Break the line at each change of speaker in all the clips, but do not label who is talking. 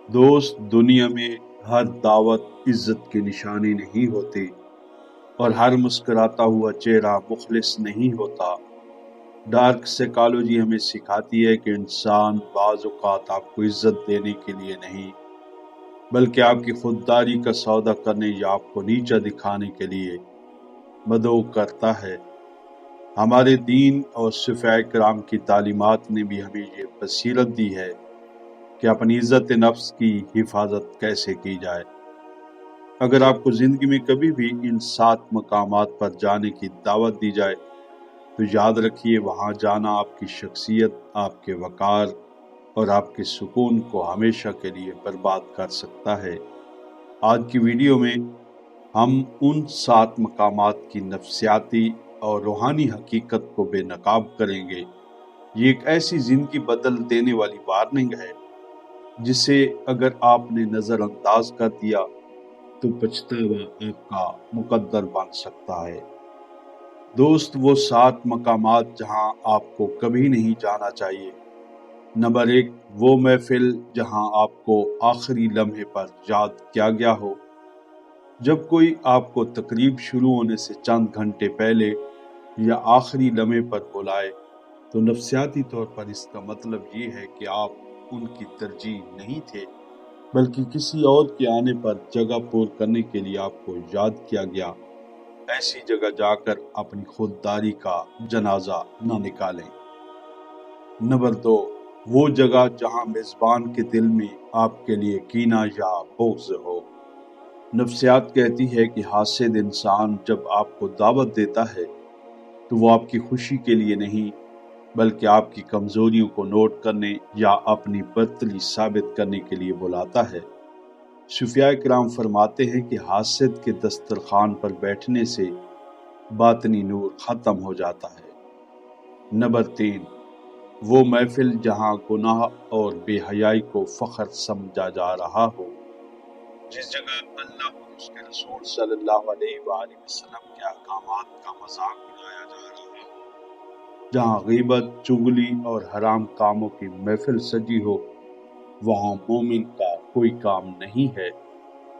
دوست، دنیا میں ہر دعوت عزت کی نشانی نہیں ہوتی اور ہر مسکراتا ہوا چہرہ مخلص نہیں ہوتا۔ ڈارک سائیکالوجی ہمیں سکھاتی ہے کہ انسان بعض اوقات آپ کو عزت دینے کے لیے نہیں بلکہ آپ کی خودداری کا سودا کرنے یا آپ کو نیچا دکھانے کے لیے مدعو کرتا ہے۔ ہمارے دین اور صحابہ کرام کی تعلیمات نے بھی ہمیں یہ بصیرت دی ہے کہ اپنی عزت نفس کی حفاظت کیسے کی جائے۔ اگر آپ کو زندگی میں کبھی بھی ان 7 مقامات پر جانے کی دعوت دی جائے تو یاد رکھیے، وہاں جانا آپ کی شخصیت، آپ کے وقار اور آپ کے سکون کو ہمیشہ کے لیے برباد کر سکتا ہے۔ آج کی ویڈیو میں ہم ان 7 مقامات کی نفسیاتی اور روحانی حقیقت کو بے نقاب کریں گے۔ یہ ایک ایسی زندگی بدل دینے والی وارننگ ہے جسے اگر آپ نے نظر انداز کر دیا تو پچھتاوا آپ کا مقدر بن سکتا ہے۔ دوست، وہ 7 مقامات جہاں آپ کو کبھی نہیں جانا چاہیے۔ نمبر 1، وہ محفل جہاں آپ کو آخری لمحے پر یاد کیا گیا ہو۔ جب کوئی آپ کو تقریب شروع ہونے سے چند گھنٹے پہلے یا آخری لمحے پر بلائے تو نفسیاتی طور پر اس کا مطلب یہ ہے کہ آپ ان کی ترجیح نہیں تھے، بلکہ کسی اور کے آنے پر جگہ پور کرنے کے لیے آپ کو یاد کیا گیا۔ ایسی جگہ جا کر اپنی خودداری کا جنازہ نہ نکالیں۔ نمبر 2، وہ جگہ جہاں میزبان کے دل میں آپ کے لیے کینہ یا بغض ہو۔ نفسیات کہتی ہے کہ حاسد انسان جب آپ کو دعوت دیتا ہے تو وہ آپ کی خوشی کے لیے نہیں بلکہ آپ کی کمزوریوں کو نوٹ کرنے یا اپنی برتری ثابت کرنے کے لیے بلاتا ہے۔ صوفیاء کرام فرماتے ہیں کہ حاسد کے دسترخوان پر بیٹھنے سے باطنی نور ختم ہو جاتا ہے۔ نمبر 3، وہ محفل جہاں گناہ اور بے حیائی کو فخر سمجھا جا رہا ہو۔ جس جگہ اللہ اور اس کے رسول صلی اللہ علیہ وآلہ وسلم کے احکامات کا مذاق اڑایا جا رہا ہو، جہاں غیبت، چغلی اور حرام کاموں کی محفل سجی ہو، وہاں مومن کا کوئی کام نہیں ہے۔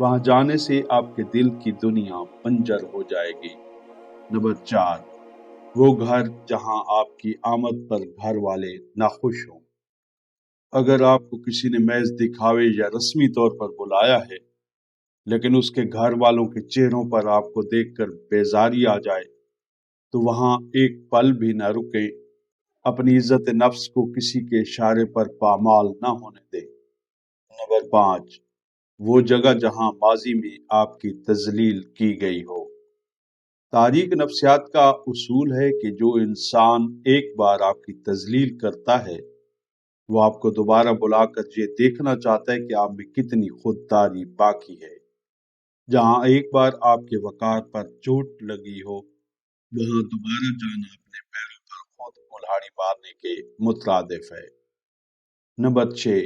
وہاں جانے سے آپ کے دل کی دنیا بنجر ہو جائے گی۔ نمبر 4، وہ گھر جہاں آپ کی آمد پر گھر والے ناخوش ہوں۔ اگر آپ کو کسی نے محض دکھاوے یا رسمی طور پر بلایا ہے لیکن اس کے گھر والوں کے چہروں پر آپ کو دیکھ کر بیزاری آ جائے تو وہاں ایک پل بھی نہ رکیں۔ اپنی عزت نفس کو کسی کے اشارے پر پامال نہ ہونے دیں۔ نمبر 5، وہ جگہ جہاں ماضی میں آپ کی تذلیل کی گئی ہو۔ تاریخ نفسیات کا اصول ہے کہ جو انسان ایک بار آپ کی تذلیل کرتا ہے وہ آپ کو دوبارہ بلا کر یہ دیکھنا چاہتا ہے کہ آپ میں کتنی خودداری باقی ہے۔ جہاں ایک بار آپ کے وقار پر چوٹ لگی ہو وہاں دوبارہ جانا اپنے پیروں پر خود کلہاڑی مارنے کے مترادف ہے۔ نمبر 6،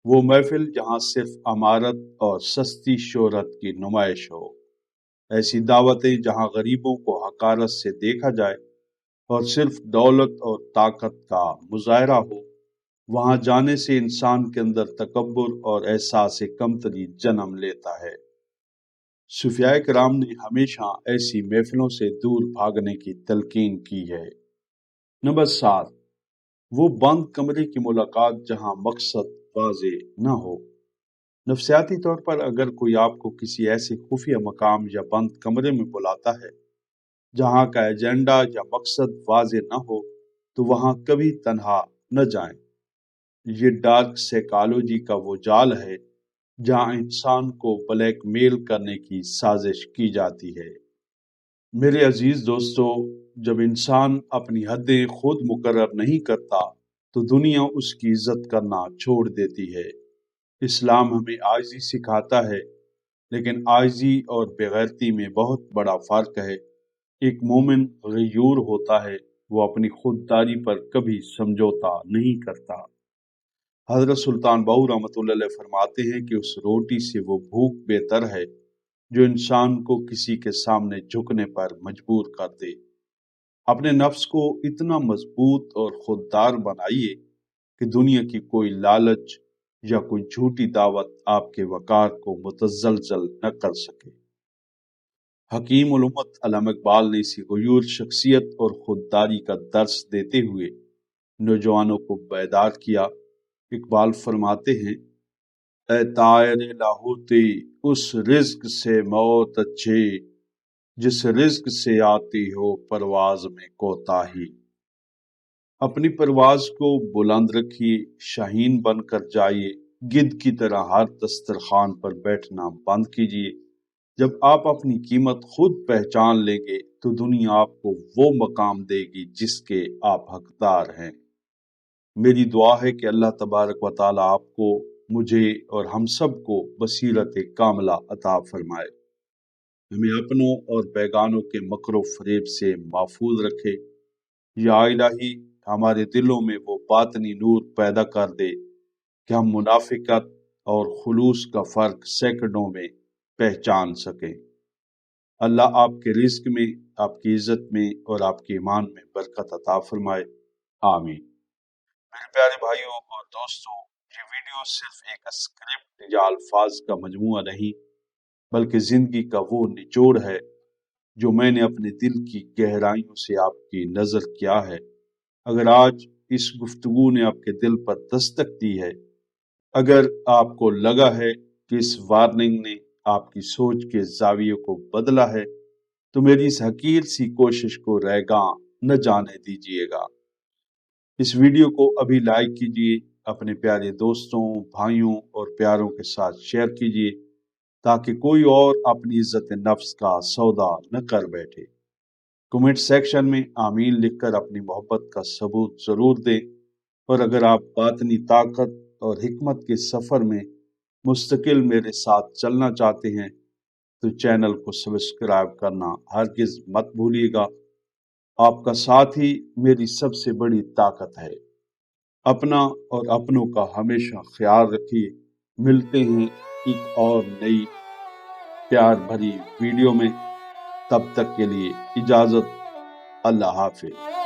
وہ محفل جہاں صرف امارت اور سستی شہرت کی نمائش ہو۔ ایسی دعوتیں جہاں غریبوں کو حقارت سے دیکھا جائے اور صرف دولت اور طاقت کا مظاہرہ ہو، وہاں جانے سے انسان کے اندر تکبر اور احساس کمتری جنم لیتا ہے۔ صوفیاء کرام نے ہمیشہ ایسی محفلوں سے دور بھاگنے کی تلقین کی ہے۔ نمبر 7، وہ بند کمرے کی ملاقات جہاں مقصد واضح نہ ہو۔ نفسیاتی طور پر اگر کوئی آپ کو کسی ایسے خفیہ مقام یا بند کمرے میں بلاتا ہے جہاں کا ایجنڈا یا مقصد واضح نہ ہو تو وہاں کبھی تنہا نہ جائیں۔ یہ ڈارک سائیکالوجی کا وہ جال ہے جہاں انسان کو بلیک میل کرنے کی سازش کی جاتی ہے۔ میرے عزیز دوستو، جب انسان اپنی حدیں خود مقرر نہیں کرتا تو دنیا اس کی عزت کرنا چھوڑ دیتی ہے۔ اسلام ہمیں عاجزی سکھاتا ہے، لیکن عاجزی اور بےغیرتی میں بہت بڑا فرق ہے۔ ایک مومن غیور ہوتا ہے، وہ اپنی خودداری پر کبھی سمجھوتا نہیں کرتا۔ حضرت سلطان بہو رحمۃ اللہ علیہ فرماتے ہیں کہ اس روٹی سے وہ بھوک بہتر ہے جو انسان کو کسی کے سامنے جھکنے پر مجبور کر دے۔ اپنے نفس کو اتنا مضبوط اور خوددار بنائیے کہ دنیا کی کوئی لالچ، یا کوئی جھوٹی دعوت آپ کے وقار کو متزلزل نہ کر سکے۔ حکیم الامت علامہ اقبال نے اسی غیور شخصیت اور خودداری کا درس دیتے ہوئے نوجوانوں کو بیدار کیا۔ اقبال فرماتے ہیں، اے طائر لاہوتی اس رزق سے موت اچھے، جس رزق سے آتی ہو پرواز میں کوتاہی۔ اپنی پرواز کو بلند رکھیے، شاہین بن کر جائیے، گدھ کی طرح ہر دسترخوان پر بیٹھنا بند کیجیے۔ جب آپ اپنی قیمت خود پہچان لیں گے تو دنیا آپ کو وہ مقام دے گی جس کے آپ حقدار ہیں۔ میری دعا ہے کہ اللہ تبارک و تعالیٰ آپ کو، مجھے اور ہم سب کو بصیرت کاملہ عطا فرمائے، ہمیں اپنوں اور بیگانوں کے مکر و فریب سے محفوظ رکھے۔ یا الہی ہمارے دلوں میں وہ باطنی نور پیدا کر دے کہ ہم منافقت اور خلوص کا فرق سیکنڈوں میں پہچان سکیں۔ اللہ آپ کے رزق میں، آپ کی عزت میں اور آپ کے ایمان میں برکت عطا فرمائے، آمین۔ میرے پیارے بھائیوں اور دوستوں، یہ ویڈیو صرف ایک اسکرپٹ یا الفاظ کا مجموعہ نہیں بلکہ زندگی کا وہ نچوڑ ہے جو میں نے اپنے دل کی گہرائیوں سے آپ کی نظر کیا ہے۔ اگر آج اس گفتگو نے آپ کے دل پر دستک دی ہے، اگر آپ کو لگا ہے کہ اس وارننگ نے آپ کی سوچ کے زاویے کو بدلا ہے، تو میری اس حقیر سی کوشش کو رائیگاں نہ جانے دیجیے گا۔ اس ویڈیو کو ابھی لائک کیجیے، اپنے پیارے دوستوں، بھائیوں اور پیاروں کے ساتھ شیئر کیجیے تاکہ کوئی اور اپنی عزت نفس کا سودا نہ کر بیٹھے۔ کمنٹ سیکشن میں آمین لکھ کر اپنی محبت کا ثبوت ضرور دیں، اور اگر آپ باطنی طاقت اور حکمت کے سفر میں مستقل میرے ساتھ چلنا چاہتے ہیں تو چینل کو سبسکرائب کرنا ہرگز مت بھولیے گا۔ آپ کا ساتھ ہی میری سب سے بڑی طاقت ہے۔ اپنا اور اپنوں کا ہمیشہ خیال رکھیے۔ ملتے ہیں ایک اور نئی پیار بھری ویڈیو میں، تب تک کے لیے اجازت، اللہ حافظ۔